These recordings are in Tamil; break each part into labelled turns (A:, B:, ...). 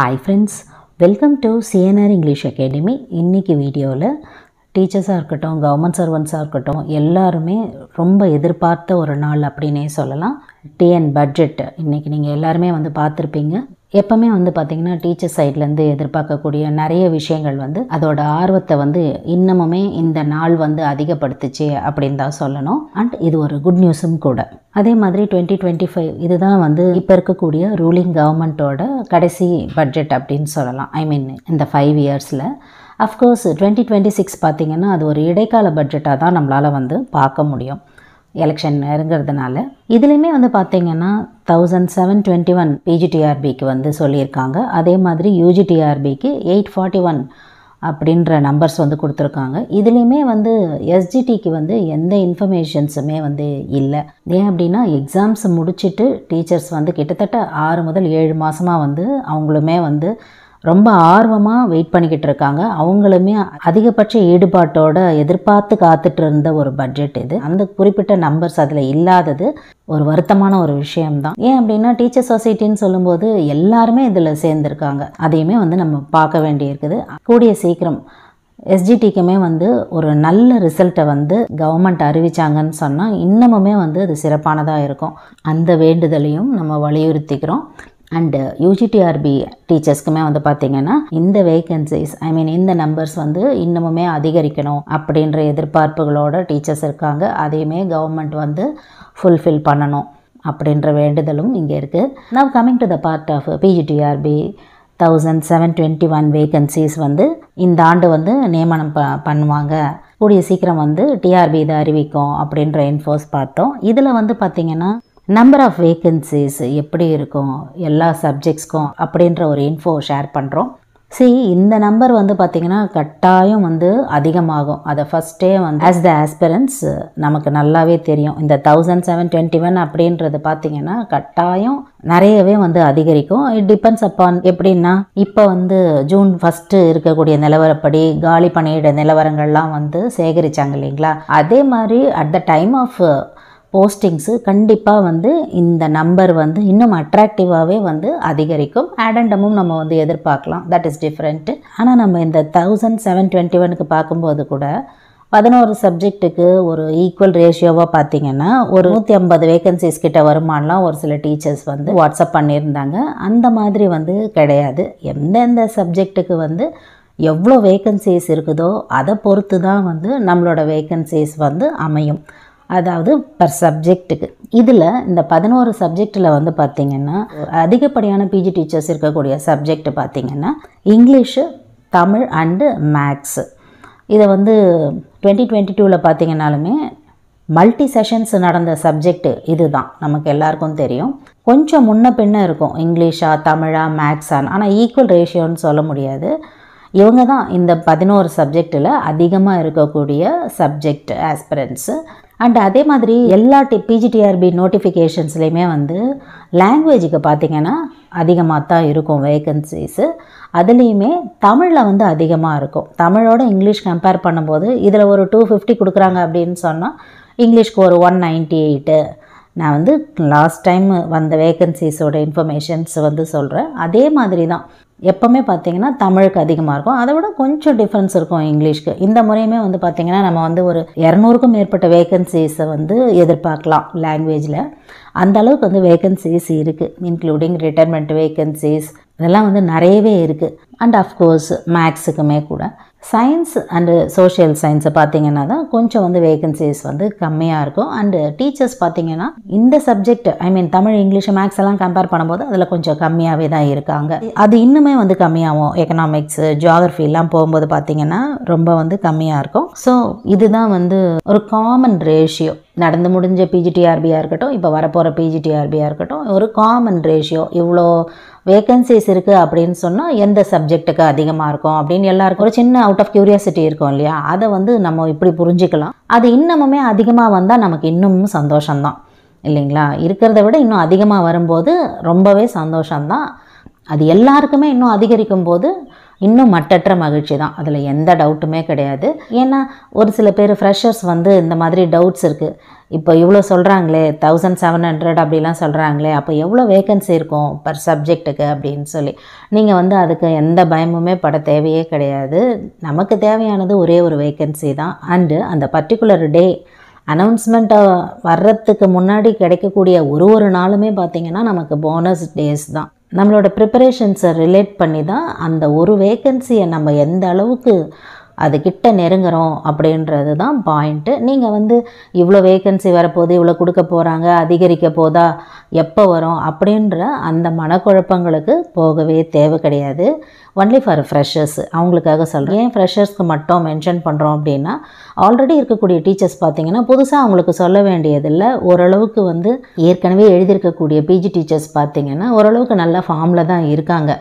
A: Hi friends, welcome to CNR English Academy. இன்னைக்கு வீடியோவில் டீச்சர்ஸாக இருக்கட்டும், கவர்மெண்ட் சர்வன்ஸாக இருக்கட்டும், எல்லாருமே ரொம்ப எதிர்பார்த்த ஒரு நாள் அப்படின்னே சொல்லலாம். டிஎன் பட்ஜெட் இன்றைக்கி நீங்கள் எல்லாருமே பார்த்துருப்பீங்க. எப்போவுமே பார்த்திங்கன்னா டீச்சர் சைட்லேருந்து எதிர்பார்க்கக்கூடிய நிறைய விஷயங்கள் அதோட ஆர்வத்தை இன்னமுமே இந்த நாள் அதிகப்படுத்துச்சு அப்படின்னு தான் சொல்லணும். அண்ட் இது ஒரு குட் நியூஸும் கூட. அதே மாதிரி 2025 இதுதான் இப்போ இருக்கக்கூடிய ரூலிங் கவர்மெண்ட்டோட கடைசி பட்ஜெட் அப்படின்னு சொல்லலாம். இந்த 5 இயர்ஸில் அஃப்கோர்ஸ் 2026 பார்த்திங்கன்னா அது ஒரு இடைக்கால பட்ஜெட்டாக தான் நம்மளால் பார்க்க முடியும். எலெக்ஷன் நெருங்கிறதுனால இதுலேயுமே பார்த்திங்கன்னா 1721 பிஜிடிஆர்பிக்கு சொல்லியிருக்காங்க. அதே மாதிரி யூஜிடிஆர்பிக்கு 841 அப்படின்ற நம்பர்ஸ் கொடுத்துருக்காங்க. இதுலேயுமே எஸ்ஜிடிக்கு எந்த இன்ஃபர்மேஷன்ஸுமே இல்லை. ஏன் அப்படின்னா எக்ஸாம்ஸ் முடிச்சுட்டு டீச்சர்ஸ் கிட்டத்தட்ட 6 முதல் 7 மாதமாக அவங்களுமே ரொம்ப ஆர்வமாக வெயிட் பண்ணிக்கிட்டு இருக்காங்க. அவங்களுமே அதிகபட்ச ஈடுபாட்டோட எதிர்பார்த்து காத்துட்டு இருந்த ஒரு பட்ஜெட் இது. அந்த குறிப்பிட்ட நம்பர்ஸ் அதில் இல்லாதது ஒரு வருத்தமான ஒரு விஷயம்தான். ஏன் அப்படின்னா டீச்சர் சொசைட்டின்னு சொல்லும்போது எல்லாருமே இதில் சேர்ந்துருக்காங்க. அதையுமே நம்ம பார்க்க வேண்டியிருக்குது. கூடிய சீக்கிரம் எஸ்ஜிடிக்குமே ஒரு நல்ல ரிசல்ட்டை கவர்மெண்ட் அறிவிச்சாங்கன்னு சொன்னால் இன்னமுமே அது சிறப்பானதாக இருக்கும். அந்த வேண்டுதலையும் நம்ம வலியுறுத்திக்கிறோம். அண்டு யூஜிடிஆர்பி டீச்சர்ஸ்க்குமே பார்த்திங்கன்னா இந்த வேகன்சிஸ் இந்த நம்பர்ஸ் இன்னமுமே அதிகரிக்கணும் அப்படின்ற எதிர்பார்ப்புகளோட டீச்சர்ஸ் இருக்காங்க. அதையுமே கவர்மெண்ட் ஃபுல்ஃபில் பண்ணணும் அப்படின்ற வேண்டுதலும் இங்கே இருக்குது. Now coming to the part of PGTRB 1721 vacancies இந்த ஆண்டு நியமனம் பண்ணுவாங்க. கூடிய சீக்கிரம் டிஆர்பி இதை அறிவிக்கும் அப்படின்ற இன்ஃபோஸ் பார்த்தோம். இதில் பார்த்திங்கன்னா நம்பர் ஆஃப் வேகன்சிஸ் எப்படி இருக்கும் எல்லா சப்ஜெக்ட்ஸ்க்கும் அப்படின்ற ஒரு இன்ஃபோ ஷேர் பண்ணுறோம். இந்த நம்பர் பார்த்திங்கன்னா கட்டாயம் அதிகமாகும். அதை ஃபஸ்ட்டே ஆஸ் த ஆஸ்பிரன்ஸ் நமக்கு நல்லாவே தெரியும். இந்த 1721 அப்படின்றது பார்த்திங்கன்னா கட்டாயம் நிறையவே அதிகரிக்கும். இட் டிபெண்ட்ஸ் அப்பான் எப்படின்னா இப்போ ஜூன் 1 இருக்கக்கூடிய நிலவரப்படி காலி பணியிட நிலவரங்கள்லாம் சேகரித்தாங்க இல்லைங்களா. அதே மாதிரி at the time of postings கண்டிப்பாக இந்த நம்பர் இன்னும் அட்ராக்டிவாகவே அதிகரிக்கும். ஆடண்டமும் நம்ம எதிர்பார்க்கலாம். That is different. ஆனால் நம்ம இந்த 1721க்கு பார்க்கும்போது கூட 11 சப்ஜெக்ட்டுக்கு ஒரு ஈக்குவல் ரேஷியோவாக பார்த்திங்கன்னா ஒரு 150 வேகன்சிஸ் கிட்ட வருமானலாம் ஒரு சில டீச்சர்ஸ் வாட்ஸ்அப் பண்ணியிருந்தாங்க. அந்த மாதிரி கிடையாது. எந்தெந்த சப்ஜெக்ட்டுக்கு எவ்வளோ வேகன்சிஸ் இருக்குதோ அதை பொறுத்து தான் நம்மளோட வேகன்சிஸ் அமையும். அதாவது பர் சப்ஜெக்ட்டுக்கு. இதில் இந்த 11 சப்ஜெக்டில் பார்த்திங்கன்னா அதிகப்படியான பிஜி டீச்சர்ஸ் இருக்கக்கூடிய சப்ஜெக்ட் பார்த்திங்கன்னா இங்கிலீஷு, தமிழ் அண்டு மேக்ஸு. இதை 2022 பார்த்திங்கனாலுமே மல்டி செஷன்ஸ் நடந்த சப்ஜெக்ட் இது தான் நமக்கு எல்லாருக்கும் தெரியும். கொஞ்சம் முன்ன பின்ன இருக்கும் இங்கிலீஷா தமிழா மேக்ஸான்னு. ஆனால் ஈக்குவல் ரேஷியோன்னு சொல்ல முடியாது. இவங்க தான் இந்த 11 சப்ஜெக்டில் அதிகமாக இருக்கக்கூடிய சப்ஜெக்ட் ஆஸ்பிரன்ஸு. அண்ட் அதே மாதிரி எல்லா பிஜிடிஆர்பி நோட்டிஃபிகேஷன்ஸ்லேயுமே லாங்குவேஜுக்கு பார்த்திங்கன்னா அதிகமாக தான் இருக்கும் வேகன்சிஸு. அதுலேயுமே தமிழில் அதிகமாக இருக்கும். தமிழோட இங்கிலீஷ் கம்பேர் பண்ணும்போது இதில் ஒரு 250 கொடுக்குறாங்க அப்படின்னு சொன்னால் இங்கிலீஷ்க்கு ஒரு 198. நான் லாஸ்ட் டைம் வந்த வேகன்சிஸோட இன்ஃபர்மேஷன்ஸ் சொல்கிறேன். அதே மாதிரி தான் எப்போவுமே பார்த்திங்கன்னா தமிழுக்கு அதிகமாக இருக்கும். அதை விட கொஞ்சம் டிஃப்ரென்ஸ் இருக்கும் இங்கிலீஷ்க்கு. இந்த முறையுமே பார்த்திங்கன்னா நம்ம ஒரு 200க்கும் மேற்பட்ட வேகன்சிஸை எதிர்பார்க்கலாம் லாங்குவேஜில். அந்த அளவுக்கு வேகன்சிஸ் இருக்குது. இன்க்ளூடிங் ரிட்டைர்மெண்ட் வேகன்சிஸ் இதெல்லாம் நிறையவே இருக்குது. அண்ட் அஃப்கோர்ஸ் மேக்ஸுக்குமே கூட. சயின்ஸ் அண்டு சோஷியல் சயின்ஸை பார்த்திங்கன்னா தான் கொஞ்சம் வேகன்சிஸ் கம்மியாக இருக்கும். அண்டு டீச்சர்ஸ் பார்த்திங்கன்னா இந்த சப்ஜெக்ட் தமிழ், இங்கிலீஷ், மேக்ஸ் எல்லாம் கம்பேர் பண்ணும்போது அதில் கொஞ்சம் கம்மியாகவே தான் இருக்காங்க. அது இன்னுமே கம்மியாகும். எக்கனாமிக்ஸ், ஜியாகிரஃபிலாம் போகும்போது பார்த்திங்கன்னா ரொம்ப கம்மியாக இருக்கும். ஸோ இதுதான் ஒரு காமன் ரேஷியோ. நடந்து முடிஞ்ச பிஜிடிஆர்பியாக இருக்கட்டும், இப்போ வரப்போகிற பிஜிடிஆர்பியாக இருக்கட்டும், ஒரு காமன் ரேஷியோ. இவ்வளோ வேகன்சிஸ் இருக்குது அப்படின்னு சொன்னால் எந்த சப்ஜெக்ட்டுக்கு அதிகமாக இருக்கும் அப்படின்னு எல்லாருக்கும் ஒரு சின்ன அவுட் ஆஃப் கியூரியாசிட்டி இருக்கும் இல்லையா. அதை நம்ம இப்படி புரிஞ்சிக்கலாம். அது இன்னமுமே அதிகமாக வந்தால் நமக்கு இன்னமும் சந்தோஷம்தான் இல்லைங்களா. இருக்கிறத விட இன்னும் அதிகமாக வரும்போது ரொம்பவே சந்தோஷம்தான். அது எல்லாருக்குமே இன்னும் அதிகரிக்கும் போது இன்னும் மட்டற்ற மகிழ்ச்சி தான், அதில் எந்த டவுட்டுமே கிடையாது. ஏன்னா ஒரு சில பேர் ஃப்ரெஷர்ஸ் வந்து இந்த மாதிரி டவுட்ஸ் இருக்குது, இப்போ இவ்வளோ சொல்கிறாங்களே 1700 அப்படிலாம் சொல்கிறாங்களே, அப்போ எவ்வளோ வேக்கன்சி இருக்கும் பர் சப்ஜெக்ட்டுக்கு அப்படின்னு சொல்லி. நீங்கள் வந்து அதுக்கு எந்த பயமுமே பட தேவையே கிடையாது. நமக்கு தேவையானது ஒரே ஒரு வேக்கன்சி தான். அண்டு அந்த பர்டிகுலர் டே அனௌன்ஸ்மெண்ட்டை வர்றதுக்கு முன்னாடி கிடைக்கக்கூடிய ஒரு நாளுமே பார்த்திங்கன்னா நமக்கு போனஸ் டேஸ் தான். நம்மளோட ப்ரிப்பரேஷன்ஸை ரிலேட் பண்ணி தான் அந்த ஒரு வேக்கன்சியை நம்ம எந்த அளவுக்கு அதுக்கிட்ட நெருங்குறோம் அப்படின்றது தான் பாயிண்ட்டு. நீங்கள் வந்து இவ்வளோ வேக்கன்சி வரப்போகுது, இவ்வளோ கொடுக்க போகிறாங்க, அதிகரிக்க போதா, எப்போ வரும் அப்படின்ற அந்த மனக்குழப்பங்களுக்கு போகவே தேவை கிடையாது. ஒன்லி ஃபார் ஃப்ரெஷர்ஸ், அவங்களுக்காக சொல்கிறேன். ஏன் ஃப்ரெஷர்ஸ்க்கு மட்டும் மென்ஷன் பண்ணுறோம் அப்படின்னா, ஆல்ரெடி இருக்கக்கூடிய டீச்சர்ஸ் பார்த்திங்கன்னா புதுசாக அவங்களுக்கு சொல்ல வேண்டியதில்லை. ஓரளவுக்கு வந்து ஏற்கனவே எழுதியிருக்கக்கூடிய பிஜி டீச்சர்ஸ் பார்த்திங்கன்னா ஓரளவுக்கு நல்ல ஃபார்மில் தான் இருக்காங்க.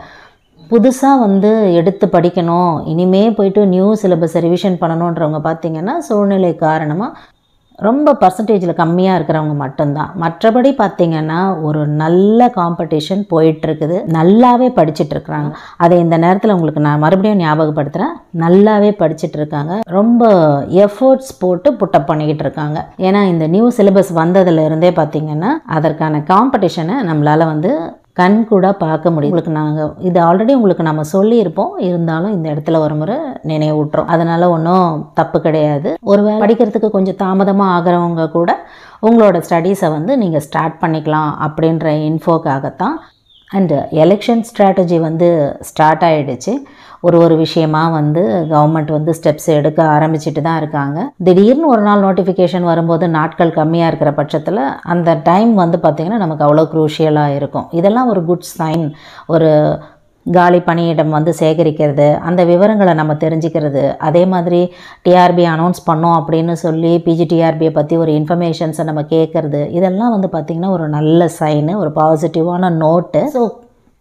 A: புதுசாக வந்து எடுத்து படிக்கணும், இனிமே போய்ட்டு நியூ சிலபஸை ரிவிஷன் பண்ணணுன்றவங்க பார்த்திங்கன்னா சூழ்நிலை காரணமாக ரொம்ப பர்சன்டேஜில் கம்மியாக இருக்கிறவங்க மட்டும்தான். மற்றபடி பார்த்திங்கன்னா ஒரு நல்ல காம்படிஷன் போயிட்டுருக்குது, நல்லாவே படிச்சுட்ருக்குறாங்க. அதை இந்த நேரத்தில் உங்களுக்கு நான் மறுபடியும் ஞாபகப்படுத்துகிறேன், நல்லாவே படிச்சுட்ருக்காங்க, ரொம்ப எஃபோர்ட்ஸ் போட்டு புட்டப் பண்ணிக்கிட்டு இருக்காங்க. ஏன்னா இந்த நியூ சிலபஸ் வந்ததுலேருந்தே பார்த்திங்கன்னா அதற்கான காம்படிஷனை நம்மளால் வந்து கண் கூட பார்க்க முடியும். உங்களுக்கு நாங்கள் இது ஆல்ரெடி உங்களுக்கு நம்ம சொல்லியிருப்போம், இருந்தாலும் இந்த இடத்துல ஒரு முறை நினைவூட்டுறோம். அதனால் ஒன்றும் தப்பு கிடையாது. ஒருவேளை படிக்கிறதுக்கு கொஞ்சம் தாமதமாக ஆகிறவங்க கூட உங்களோட ஸ்டடீஸை வந்து நீங்கள் ஸ்டார்ட் பண்ணிக்கலாம் அப்படின்ற இன்ஃபோக்காகத்தான். அண்டு எலெக்ஷன் ஸ்ட்ராட்டஜி வந்து ஸ்டார்ட் ஆகிடுச்சு. ஒரு விஷயமாக வந்து கவர்மெண்ட் வந்து ஸ்டெப்ஸ் எடுக்க ஆரம்பிச்சிட்டு தான் இருக்காங்க. திடீர்னு ஒரு நாள் நோட்டிஃபிகேஷன் வரும்போது நாட்கள் கம்மியாக இருக்கிற பட்சத்தில் அந்த டைம் வந்து பார்த்திங்கன்னா நமக்கு அவ்வளோ க்ரூஷியலாக இருக்கும். இதெல்லாம் ஒரு குட் சைன். ஒரு காலி பணியிடம் வந்து சேகரிக்கிறது, அந்த விவரங்களை நம்ம தெரிஞ்சுக்கிறது, அதே மாதிரி டிஆர்பி அனௌன்ஸ் பண்ணோம் அப்படின்னு சொல்லி பிஜிடிஆர்பியை பற்றி ஒரு இன்ஃபர்மேஷன்ஸை நம்ம கேட்குறது, இதெல்லாம் வந்து பார்த்திங்கன்னா ஒரு நல்ல சைனு, ஒரு பாசிட்டிவான note. So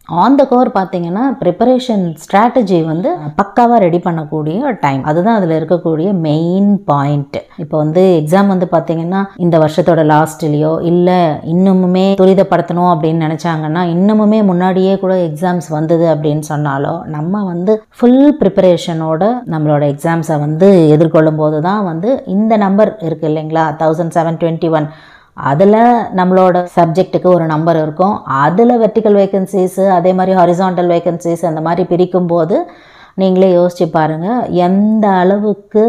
A: on the core பார்த்திங்கன்னா ப்ரிப்பரேஷன் ஸ்ட்ராட்டஜி வந்து பக்காவாக ரெடி பண்ணக்கூடிய டைம், அதுதான் அதில் இருக்கக்கூடிய மெயின் பாயிண்ட்டு. இப்போ வந்து எக்ஸாம் வந்து பார்த்திங்கன்னா இந்த வருஷத்தோட லாஸ்ட்லேயோ இல்லை இன்னுமுமே துரிதப்படுத்தணும் அப்படின்னு நினச்சாங்கன்னா இன்னமுமே முன்னாடியே கூட எக்ஸாம்ஸ் வந்தது அப்படின்னு சொன்னாலோ நம்ம வந்து ஃபுல் ப்ரிப்பரேஷனோட நம்மளோட எக்ஸாம்ஸை வந்து எதிர்கொள்ளும் போது தான் வந்து இந்த நம்பர் இருக்குது இல்லைங்களா, 1721, அதில் நம்மளோட சப்ஜெக்ட்டுக்கு ஒரு நம்பர் இருக்கும், அதில் வெர்டிக்கல் வேக்கன்சிஸு அதே மாதிரி ஹாரிசான்டல் வேக்கன்சிஸ் அந்த மாதிரி பிரிக்கும்போது நீங்களே யோசிச்சு பாருங்கள் எந்த அளவுக்கு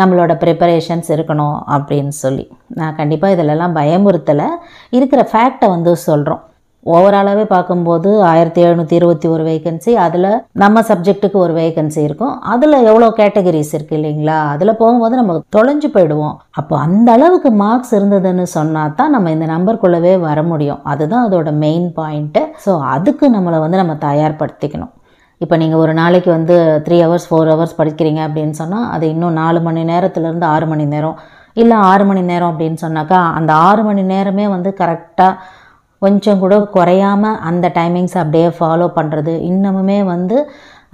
A: நம்மளோட ப்ரிப்பரேஷன்ஸ் இருக்கணும் அப்படின்னு சொல்லி. நான் கண்டிப்பாக இதிலெல்லாம் பயமுறுத்தலை, இருக்கிற ஃபேக்டை வந்து சொல்கிறோம். ஓவராலாகவே பார்க்கும்போது 1721 வேக்கன்சி, அதில் நம்ம சப்ஜெக்ட்டுக்கு ஒரு வேக்கன்சி இருக்கும், அதில் எவ்வளோ கேட்டகரிஸ் இருக்குது இல்லைங்களா, அதில் போகும்போது நம்ம தொலைஞ்சு போயிடுவோம். அப்போ அந்த அளவுக்கு மார்க்ஸ் இருந்ததுன்னு சொன்னால் தான் நம்ம இந்த நம்பருக்குள்ளவே வர முடியும். அதுதான் அதோட மெயின் பாயிண்ட்டு. ஸோ அதுக்கு நம்மளை வந்து நம்ம தயார்படுத்திக்கணும். இப்போ நீங்கள் ஒரு நாளைக்கு வந்து 3 hours 4 hours படிக்கிறீங்க அப்படின்னு சொன்னால் அது இன்னும் 4 மணி நேரத்துலேருந்து 6 மணி நேரம், இல்லை 6 மணி நேரம் அப்படின்னு சொன்னாக்கா அந்த 6 மணி நேரமே வந்து கரெக்டாக கொஞ்சம் கூட குறையாமல் அந்த டைமிங்ஸ் அப்படியே ஃபாலோ பண்ணுறது, இன்னமுமே வந்து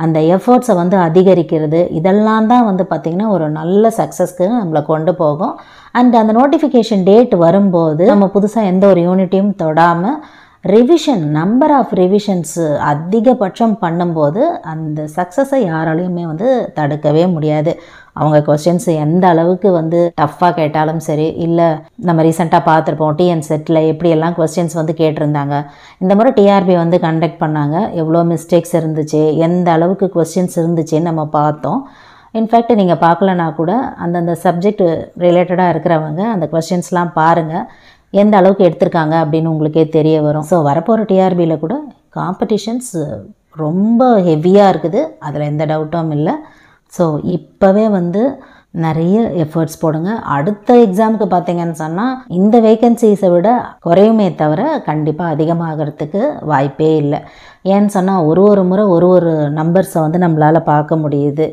A: அந்த எஃபர்ட்ஸை வந்து அதிகரிக்கிறது, இதெல்லாம் தான் வந்து பார்த்திங்கன்னா ஒரு நல்ல சக்ஸஸ்க்கு நம்மளை கொண்டு போகும். அண்ட் அந்த நோட்டிஃபிகேஷன் டேட் வரும்போது நம்ம புதுசாக எந்த ஒரு யூனிட்டையும் தொடாமல் ரிவிஷன், நம்பர் ஆஃப் ரிவிஷன்ஸு அதிகபட்சம் பண்ணும்போது அந்த சக்ஸஸை யாராலையுமே வந்து தடுக்கவே முடியாது. அவங்க கொஸ்டின்ஸ் எந்த அளவுக்கு வந்து டஃப்பாக கேட்டாலும் சரி, இல்லை நம்ம ரீசெண்டாக பார்த்துருப்போம் டிஎன் செட்டில் எப்படியெல்லாம் கொஸ்டின்ஸ் வந்து கேட்டிருந்தாங்க, இந்த முறை டிஆர்பி வந்து கண்டக்ட் பண்ணாங்க, எவ்வளோ மிஸ்டேக்ஸ் இருந்துச்சு, எந்த அளவுக்கு கொஸ்டின்ஸ் இருந்துச்சுன்னு நம்ம பார்த்தோம். இன்ஃபேக்ட் நீங்கள் பார்க்கலனா கூட அந்தந்த சப்ஜெக்ட் ரிலேட்டடாக இருக்கிறவங்க அந்த கொஸ்டின்ஸ்லாம் பாருங்கள், எந்த அளவுக்கு எடுத்திருக்காங்க அப்படின்னு உங்களுக்கே தெரிய வரும். ஸோ வரப்போகிற டிஆர்பியில் கூட காம்படிஷன்ஸ் ரொம்ப ஹெவியாக இருக்குது, அதில் எந்த டவுட்டும் இல்லை. ஸோ இப்போவே வந்து நிறைய எஃபர்ட்ஸ் போடுங்க. அடுத்த எக்ஸாமுக்கு பார்த்தீங்கன்னு சொன்னால் இந்த வேக்கன்சிஸை விட குறையுமே தவிர கண்டிப்பாக அதிகமாகிறதுக்கு வாய்ப்பே இல்லை. ஏன்னு சொன்னால் ஒரு முறை ஒரு நம்பர்ஸை வந்து நம்மளால் பார்க்க முடியுது,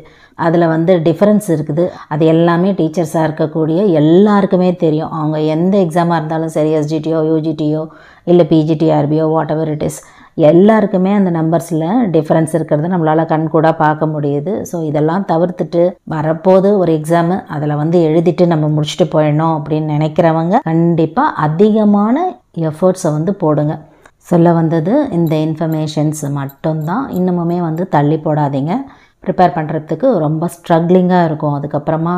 A: அதில் வந்து டிஃப்ரென்ஸ் இருக்குது. அது எல்லாமே டீச்சர்ஸாக இருக்கக்கூடிய எல்லாருக்குமே தெரியும். அவங்க எந்த எக்ஸாமாக இருந்தாலும் சரி, எஸ்ஜிடியோ யூஜிடியோ இல்லை பிஜிடிஆர்பியோ வாட் எவர் இட் இஸ், எல்லாருக்குமே அந்த நம்பர்ஸில் டிஃப்ரென்ஸ் இருக்கிறது நம்மளால் கண்கூட பார்க்க முடியுது. ஸோ இதெல்லாம் தவிர்த்துட்டு வரப்போது ஒரு எக்ஸாமு, அதில் வந்து எழுதிட்டு நம்ம முடிச்சுட்டு போயிடணும் அப்படின்னு நினைக்கிறவங்க கண்டிப்பாக அதிகமான எஃபர்ட்ஸை வந்து போடுங்க. சொல்ல வந்தது இந்த இன்ஃபர்மேஷன்ஸ் மட்டும்தான். இன்னமுமே வந்து தள்ளி போடாதீங்க. ப்ரிப்பேர் பண்ணுறதுக்கு ரொம்ப ஸ்ட்ரகிளிங்காக இருக்கும். அதுக்கப்புறமா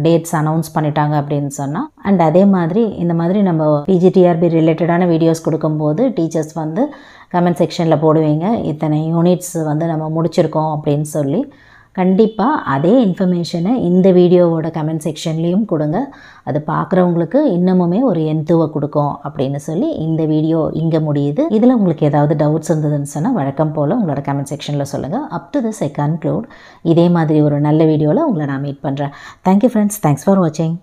A: டேட்ஸ் அனௌன்ஸ் பண்ணிட்டாங்க அப்படின்னு சொன்னால். அண்ட் அதே மாதிரி இந்த மாதிரி நம்ம பிஜிடிஆர்பி ரிலேட்டடான வீடியோஸ் கொடுக்கும்போது டீச்சர்ஸ் வந்து கமெண்ட் செக்ஷனில் போடுவீங்க, இத்தனை யூனிட்ஸ் வந்து நம்ம முடிச்சிருக்கோம் அப்படின்னு சொல்லி. கண்டிப்பாக அதே இன்ஃபர்மேஷனை இந்த வீடியோவோட கமெண்ட் செக்ஷன்லேயும் கொடுங்க. அது பார்க்குறவங்களுக்கு இன்னமுமே ஒரு எந்துவை கொடுக்கும் அப்படின்னு சொல்லி இந்த வீடியோ இங்கே முடியுது. இதில் உங்களுக்கு ஏதாவது டவுட்ஸ் இருந்ததுன்னு சொன்னால் வழக்கம் போல் உங்களோட கமெண்ட் செக்ஷனில் சொல்லுங்கள். Up to this I conclude. இதே மாதிரி ஒரு நல்ல வீடியோவில் உங்களை நான் மீட் பண்ணுறேன். Thank you friends. தேங்க்ஸ் ஃபார் வாட்சிங்.